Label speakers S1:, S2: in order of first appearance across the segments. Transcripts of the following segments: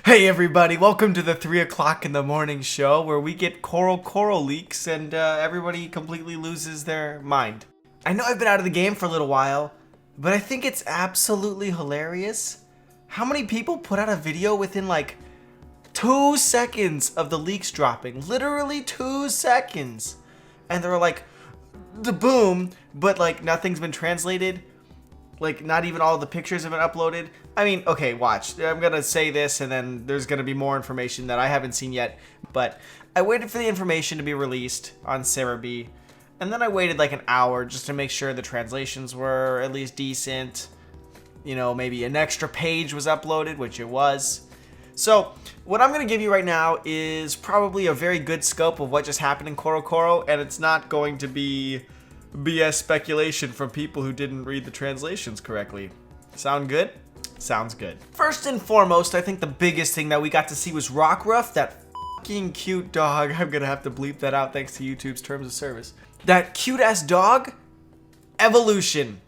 S1: Hey everybody, welcome to the 3 o'clock in the morning show where we get CoroCoro leaks and everybody completely loses their mind. I know I've been out of the game for a little while, but I think it's absolutely hilarious how many people put out a video within like 2 seconds of the leaks dropping. Literally 2 seconds. And they're like, the boom, but like nothing's been translated. Like, not even all the pictures have been uploaded. I mean, okay, watch. I'm gonna say this, and then there's gonna be more information that I haven't seen yet. But I waited for the information to be released on Cerebi, and then I waited like an hour just to make sure the translations were at least decent. You know, maybe an extra page was uploaded, which it was. So, what I'm gonna give you right now is probably a very good scope of what just happened in CoroCoro, and it's not going to be BS speculation from people who didn't read the translations correctly. Sound good? Sounds good. First and foremost, I think the biggest thing that we got to see was Rockruff, that fucking cute dog. I'm gonna have to bleep that out thanks to YouTube's terms of service. That cute ass dog, evolution.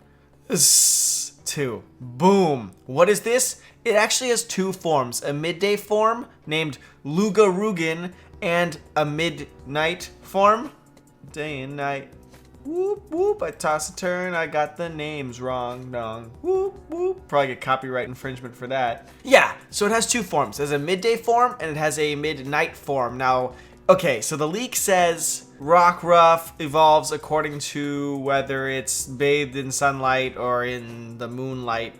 S1: 2. Boom. What is this? It actually has 2 forms. A midday form named Lugarugan and a midnight form. Day and night. Whoop, whoop, I toss a turn, I got the names wrong, dong. Whoop, whoop. Probably get copyright infringement for that. Yeah, so it has 2 forms. It has a midday form and it has a midnight form. Now, okay, so the leak says Rockruff evolves according to whether it's bathed in sunlight or in the moonlight.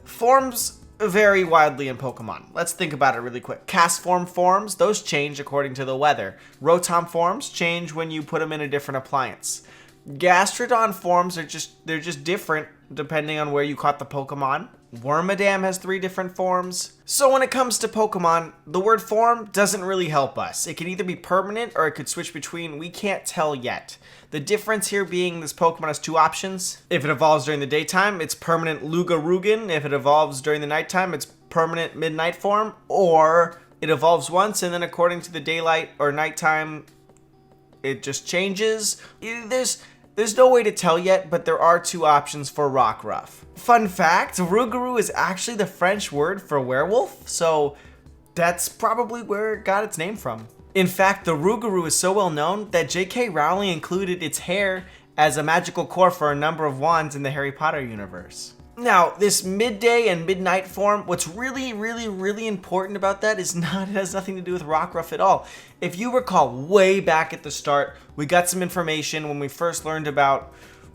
S1: Forms vary widely in Pokemon. Let's think about it really quick. Cast form forms, those change according to the weather. Rotom forms change when you put them in a different appliance. Gastrodon forms are just different depending on where you caught the Pokemon. Wormadam has 3 different forms. So when it comes to Pokemon, the word form doesn't really help us. It can either be permanent or it could switch between. We can't tell yet. The difference here being this Pokemon has 2 options. If it evolves during the daytime, it's permanent Lugarugan. If it evolves during the nighttime, it's permanent midnight form. Or it evolves once and then according to the daylight or nighttime, it just changes. There's no way to tell yet, but there are 2 options for Rockruff. Fun fact, Rougarou is actually the French word for werewolf, so that's probably where it got its name from. In fact, the Rougarou is so well known that J.K. Rowling included its hair as a magical core for a number of wands in the Harry Potter universe. Now, this midday and midnight form, what's really important about that is it has nothing to do with Rockruff at all. If you recall way back at the start, we got some information when we first learned about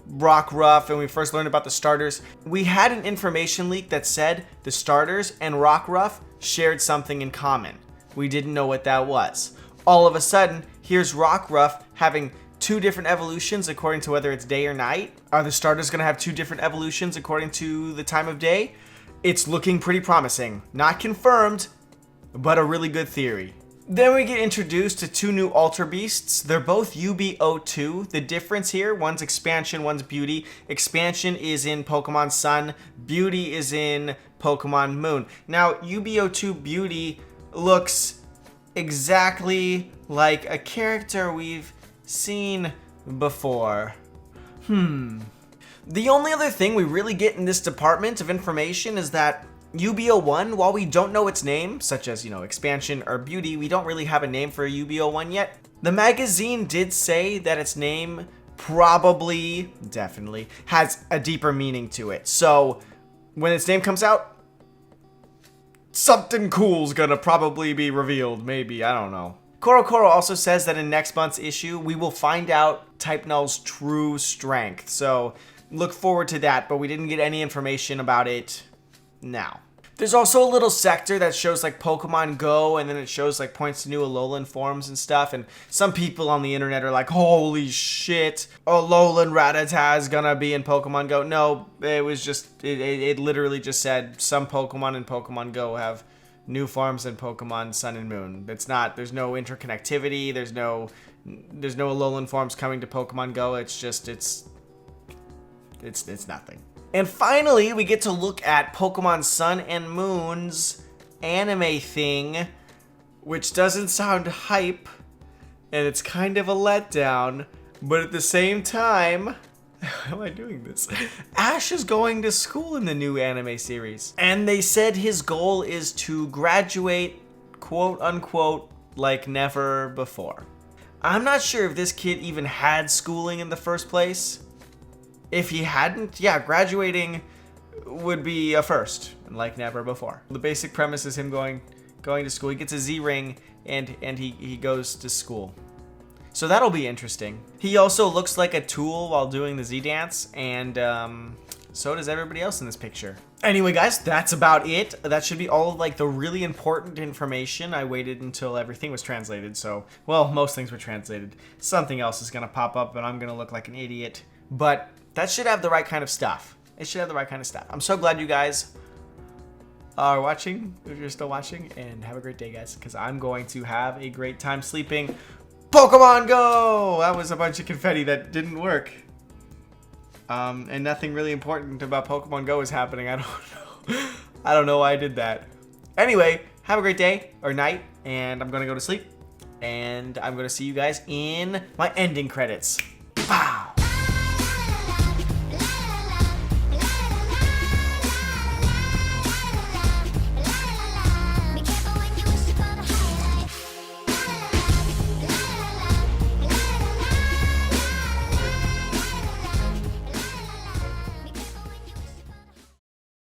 S1: Rockruff and we first learned about the starters. We had an information leak that said the starters and Rockruff shared something in common. We didn't know what that was. All of a sudden, here's Rockruff having 2 different evolutions according to whether it's day or night. Are the starters going to have 2 different evolutions according to the time of day? It's looking pretty promising. Not confirmed, but a really good theory. Then we get introduced to 2 new Alter Beasts. They're both UB02. The difference here, one's Expansion, one's Beauty. Expansion is in Pokemon Sun. Beauty is in Pokemon Moon. Now, UB02 Beauty looks exactly like a character we've seen before. The only other thing we really get in this department of information is that UB01, while we don't know its name, such as, Expansion or Beauty, we don't really have a name for UB01 yet. The magazine did say that its name definitely has a deeper meaning to it. So when its name comes out, something cool's gonna probably be revealed, maybe, I don't know. CoroCoro also says that in next month's issue, we will find out Type Null's true strength. So look forward to that, but we didn't get any information about it now. There's also a little sector that shows like Pokemon Go, and then it shows like points to new Alolan forms and stuff. And some people on the internet are like, holy shit, Alolan Rattata is gonna be in Pokemon Go. No, it was just, it literally just said some Pokemon in Pokemon Go have new forms in Pokemon Sun and Moon. It's not, there's no interconnectivity, there's no Alolan forms coming to Pokemon Go. It's just, it's nothing. And finally, we get to look at Pokemon Sun and Moon's anime thing, which doesn't sound hype, and it's kind of a letdown, but at the same time, How am I doing this? Ash is going to school in the new anime series. And they said his goal is to graduate, quote unquote, like never before. I'm not sure if this kid even had schooling in the first place. If he hadn't, yeah, graduating would be a first, like never before. The basic premise is him going to school. He gets a Z ring and he goes to school. So that'll be interesting. He also looks like a tool while doing the Z dance, and so does everybody else in this picture. Anyway, guys, that's about it. That should be all of like the really important information. I waited until everything was translated, so, well, most things were translated. Something else is gonna pop up and I'm gonna look like an idiot, but that should have the right kind of stuff. It should have the right kind of stuff. I'm so glad you guys are watching, if you're still watching, and have a great day, guys, because I'm going to have a great time sleeping. Pokemon Go! That was a bunch of confetti that didn't work. And nothing really important about Pokemon Go is happening. I don't know. I don't know why I did that. Anyway, have a great day or night, and I'm gonna go to sleep. And I'm gonna see you guys in my ending credits.